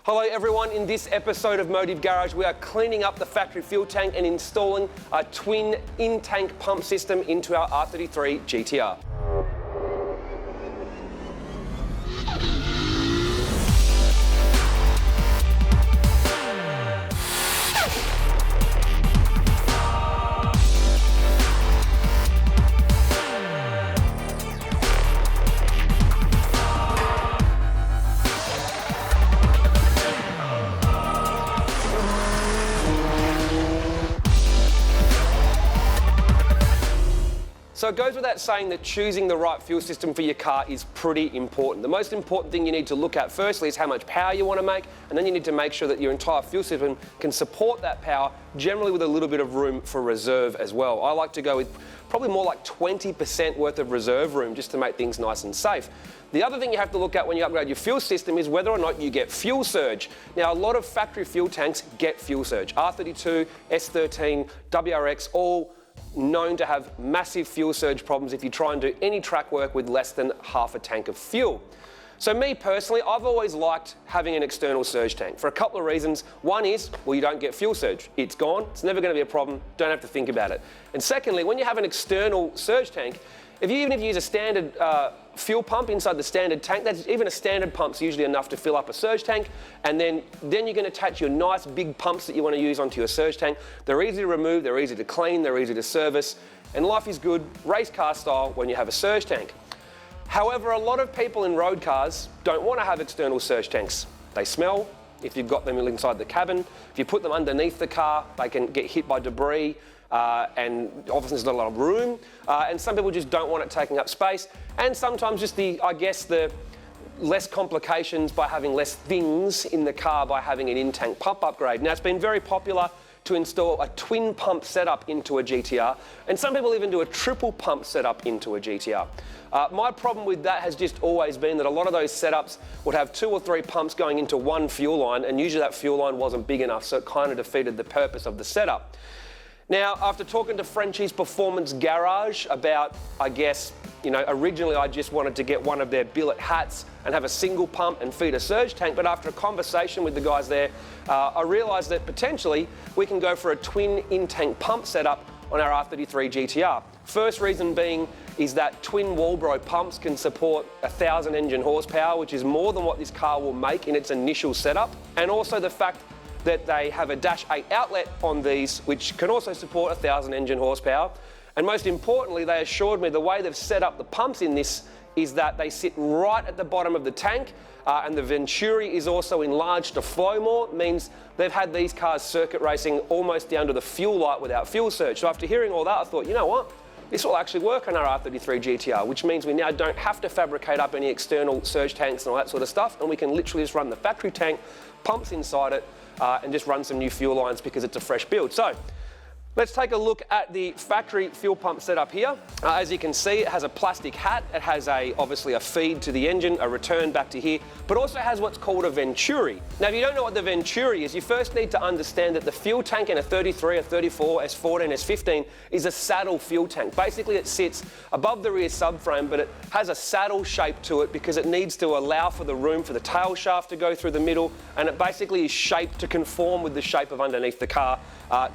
Hello everyone, in this episode of Motive Garage we are cleaning up the factory fuel tank and installing a twin Intank pump system into our R33 GTR. So it goes without saying that choosing the right fuel system for your car is pretty important. The most important thing you need to look at firstly is how much power you want to make, and then you need to make sure that your entire fuel system can support that power, generally with a little bit of room for reserve as well. I like to go with probably more like 20% worth of reserve room just to make things nice and safe. The other thing you have to look at when you upgrade your fuel system is whether or not you get fuel surge. Now, a lot of factory fuel tanks get fuel surge. R32, S14, WRX, all known to have massive fuel surge problems if you try and do any track work with less than half a tank of fuel. So me personally, I've always liked having an external surge tank for a couple of reasons. One is, well, you don't get fuel surge. It's gone, it's never going to be a problem, don't have to think about it. And secondly, when you have an external surge tank, even if you use a standard fuel pump inside the standard tank, even a standard pump's usually enough to fill up a surge tank, and then you can attach your nice big pumps that you want to use onto your surge tank. They're easy to remove, they're easy to clean, they're easy to service, and life is good, race car style, when you have a surge tank. However, a lot of people in road cars don't want to have external surge tanks. They smell. If you've got them inside the cabin, if you put them underneath the car, they can get hit by debris. And obviously there's not a lot of room, and some people just don't want it taking up space, and sometimes just the less complications by having less things in the car by having an Intank pump upgrade. Now, it's been very popular to install a twin pump setup into a GTR, and some people even do a triple pump setup into a GTR. My problem with that has just always been that a lot of those setups would have 2 or 3 pumps going into one fuel line, and usually that fuel line wasn't big enough, so it kind of defeated the purpose of the setup. Now, after talking to Frenchy's Performance Garage about, originally I just wanted to get one of their billet hats and have a single pump and feed a surge tank, but after a conversation with the guys there, I realised that potentially we can go for a twin Intank pump setup on our R33 GTR. First reason being is that twin Walbro pumps can support 1,000 engine horsepower, which is more than what this car will make in its initial setup, and also the fact that they have a -8 outlet on these, which can also support 1,000 engine horsepower. And most importantly, they assured me the way they've set up the pumps in this is that they sit right at the bottom of the tank, and the venturi is also enlarged to flow more. It means they've had these cars circuit racing almost down to the fuel light without fuel surge. So after hearing all that, I thought, you know what? This will actually work on our R33 GTR, which means we now don't have to fabricate up any external surge tanks and all that sort of stuff, and we can literally just run the factory tank, pumps inside it, and just run some new fuel lines because it's a fresh build. So let's take a look at the factory fuel pump setup here. As you can see, it has a plastic hat. It has obviously a feed to the engine, a return back to here, but also has what's called a venturi. Now, if you don't know what the venturi is, you first need to understand that the fuel tank in a 33, a 34, S14, S15 is a saddle fuel tank. Basically, it sits above the rear subframe, but it has a saddle shape to it because it needs to allow for the room for the tail shaft to go through the middle, and it basically is shaped to conform with the shape of underneath the car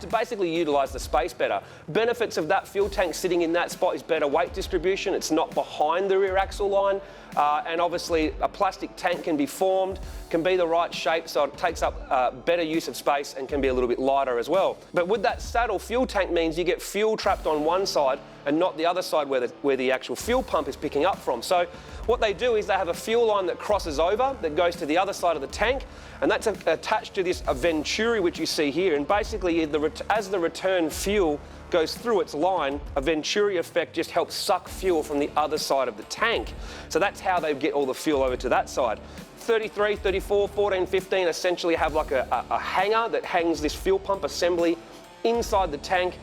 to basically utilise the space better. Benefits of that fuel tank sitting in that spot is better weight distribution. It's not behind the rear axle line, and obviously a plastic tank can be formed, can be the right shape, so it takes up better use of space and can be a little bit lighter as well. But with that saddle fuel tank means you get fuel trapped on one side and not the other side where the actual fuel pump is picking up from. So what they do is they have a fuel line that crosses over, that goes to the other side of the tank, and that's attached to this venturi which you see here. And basically, as the return fuel goes through its line, a venturi effect just helps suck fuel from the other side of the tank. So that's how they get all the fuel over to that side. 33, 34, 14, 15 essentially have like a hanger that hangs this fuel pump assembly inside the tank.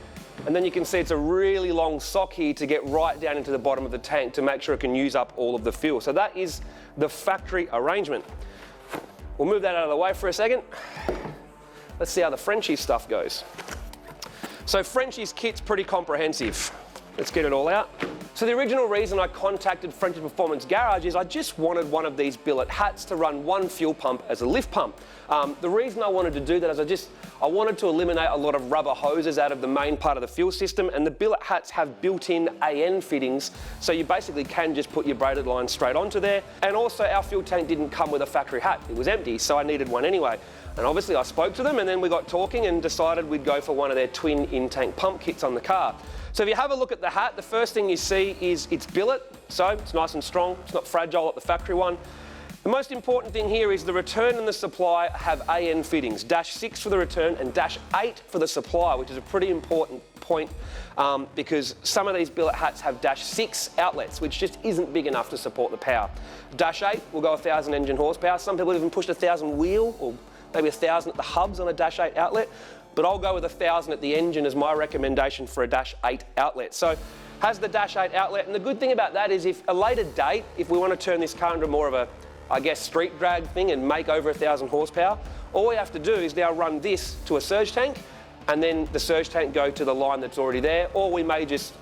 And then you can see it's a really long sock here to get right down into the bottom of the tank to make sure it can use up all of the fuel. So that is the factory arrangement. We'll move that out of the way for a second. Let's see how the Frenchy stuff goes. So Frenchy's kit's pretty comprehensive. Let's get it all out. So the original reason I contacted Frenchy Performance Garage is I just wanted one of these billet hats to run one fuel pump as a lift pump. The reason I wanted to do that is I wanted to eliminate a lot of rubber hoses out of the main part of the fuel system, and the billet hats have built-in AN fittings, so you basically can just put your braided line straight onto there. And also our fuel tank didn't come with a factory hat, it was empty, so I needed one anyway. And obviously I spoke to them, and then we got talking and decided we'd go for one of their twin Intank pump kits on the car. So if you have a look at the hat, the first thing you see is it's billet, so it's nice and strong, it's not fragile like the factory one. The most important thing here is the return and the supply have AN fittings, -6 for the return and -8 for the supply, which is a pretty important point because some of these billet hats have -6 outlets, which just isn't big enough to support the power. -8 will go 1,000 engine horsepower. Some people even pushed 1,000 wheel, or maybe 1,000 at the hubs on a -8 outlet, but I'll go with 1,000 at the engine as my recommendation for a -8 outlet. So has the -8 outlet, and the good thing about that is if a later date, if we want to turn this car into more of a, I guess, street drag thing and make over 1,000 horsepower, all we have to do is now run this to a surge tank, and then the surge tank go to the line that's already there, or we may just,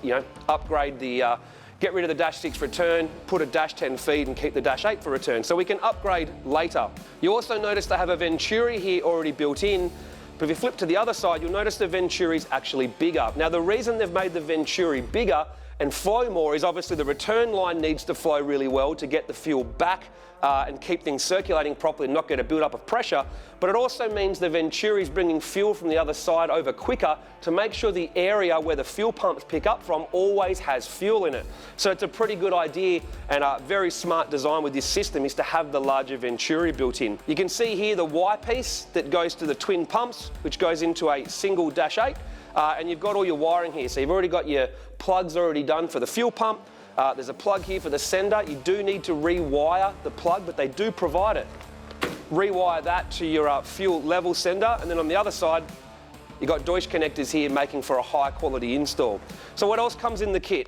upgrade the, get rid of the -6 return, put a -10 feed and keep the -8 for return. So we can upgrade later. You also notice they have a Venturi here already built in, but if you flip to the other side, you'll notice the Venturi is actually bigger. Now the reason they've made the Venturi bigger and flow more is obviously the return line needs to flow really well to get the fuel back and keep things circulating properly and not get a build-up of pressure, but it also means the Venturi is bringing fuel from the other side over quicker to make sure the area where the fuel pumps pick up from always has fuel in it. So it's a pretty good idea, and a very smart design with this system is to have the larger Venturi built in. You can see here the Y piece that goes to the twin pumps, which goes into a single -8, and you've got all your wiring here. So you've already got your plugs already done for the fuel pump. There's a plug here for the sender. You do need to rewire the plug, but they do provide it. Rewire that to your fuel level sender, and then on the other side, you've got Deutsch connectors here making for a high quality install. So what else comes in the kit?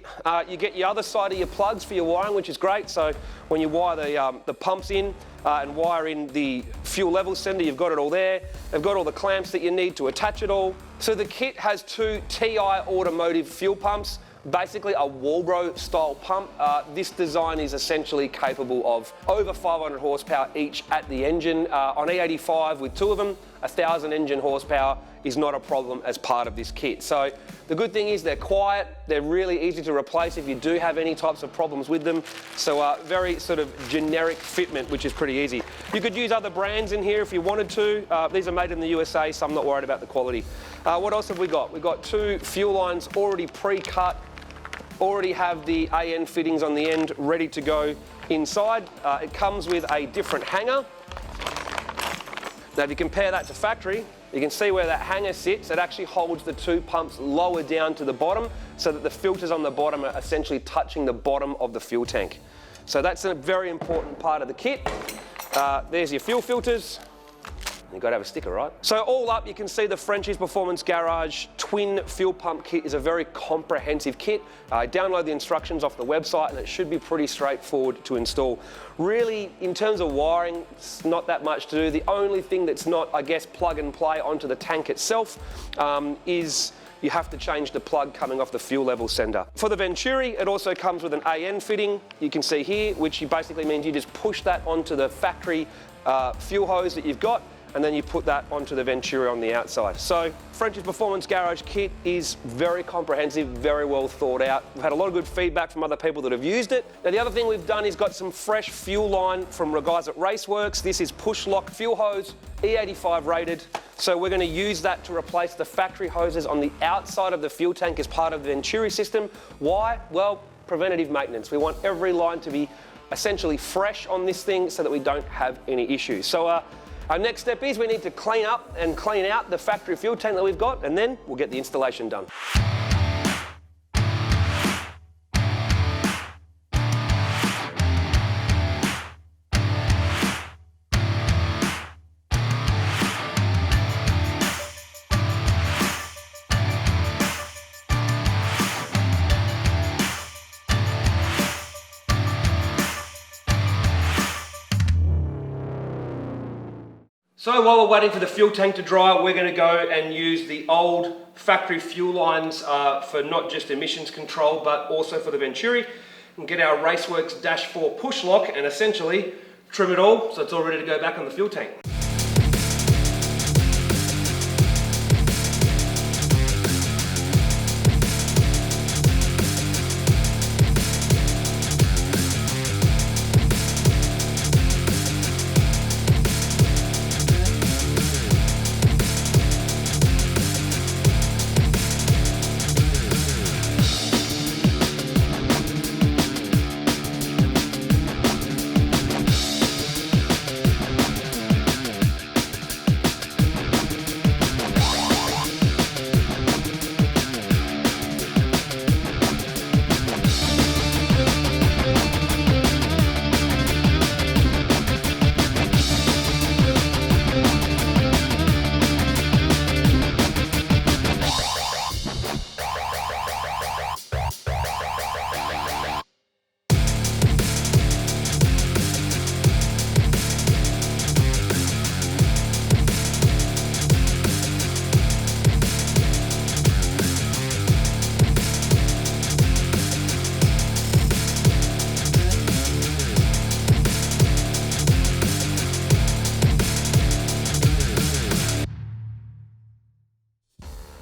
You get your other side of your plugs for your wiring, which is great. So when you wire the pumps in and wire in the fuel level sender, you've got it all there. They've got all the clamps that you need to attach it all. So the kit has 2 TI automotive fuel pumps, basically a Walbro style pump. This design is essentially capable of over 500 horsepower each at the engine. On E85 with 2 of them, 1,000 engine horsepower is not a problem as part of this kit. So the good thing is they're quiet, they're really easy to replace if you do have any types of problems with them. So very sort of generic fitment, which is pretty easy. You could use other brands in here if you wanted to. These are made in the USA, so I'm not worried about the quality. What else have we got? We've got 2 fuel lines already pre-cut, already have the AN fittings on the end ready to go inside. It comes with a different hanger. Now if you compare that to factory, you can see where that hanger sits. It actually holds the 2 pumps lower down to the bottom so that the filters on the bottom are essentially touching the bottom of the fuel tank. So that's a very important part of the kit. There's your fuel filters. You've got to have a sticker, right? So all up, you can see the Frenchy's Performance Garage twin fuel pump kit is a very comprehensive kit. Download the instructions off the website and it should be pretty straightforward to install. Really, in terms of wiring, it's not that much to do. The only thing that's not, I guess, plug and play onto the tank itself is you have to change the plug coming off the fuel level sender. For the Venturi, it also comes with an AN fitting, you can see here, which basically means you just push that onto the factory fuel hose that you've got, and then you put that onto the Venturi on the outside. So Frenchy's Performance Garage kit is very comprehensive, very well thought out. We've had a lot of good feedback from other people that have used it. Now the other thing we've done is got some fresh fuel line from guys at Raceworks. This is push lock fuel hose, E85 rated. So we're going to use that to replace the factory hoses on the outside of the fuel tank as part of the Venturi system. Why? Well, preventative maintenance. We want every line to be essentially fresh on this thing so that we don't have any issues. So our next step is we need to clean up and clean out the factory fuel tank that we've got, and then we'll get the installation done. So while we're waiting for the fuel tank to dry, we're going to go and use the old factory fuel lines for not just emissions control, but also for the Venturi, and get our Raceworks Dash 4 push lock and essentially trim it all so it's all ready to go back on the fuel tank.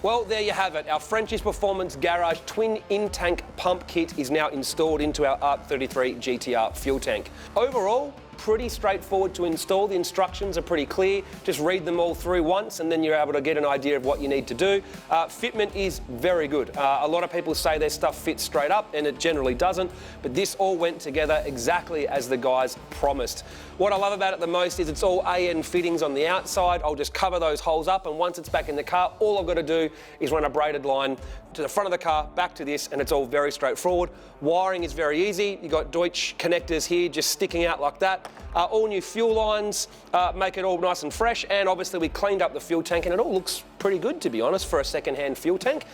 Well, there you have it. Our Frenchy's Performance Garage twin Intank pump kit is now installed into our R33 GTR fuel tank. Overall, pretty straightforward to install. The instructions are pretty clear. Just read them all through once and then you're able to get an idea of what you need to do. Fitment is very good. A lot of people say their stuff fits straight up and it generally doesn't, but this all went together exactly as the guys promised. What I love about it the most is it's all AN fittings on the outside. I'll just cover those holes up, and once it's back in the car, all I've got to do is run a braided line to the front of the car, back to this, and it's all very straightforward. Wiring is very easy. You've got Deutsch connectors here just sticking out like that. All new fuel lines make it all nice and fresh, and obviously we cleaned up the fuel tank and it all looks pretty good, to be honest, for a second-hand fuel tank.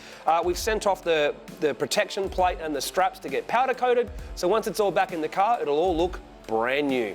We've sent off the protection plate and the straps to get powder coated, so once it's all back in the car, it'll all look brand new.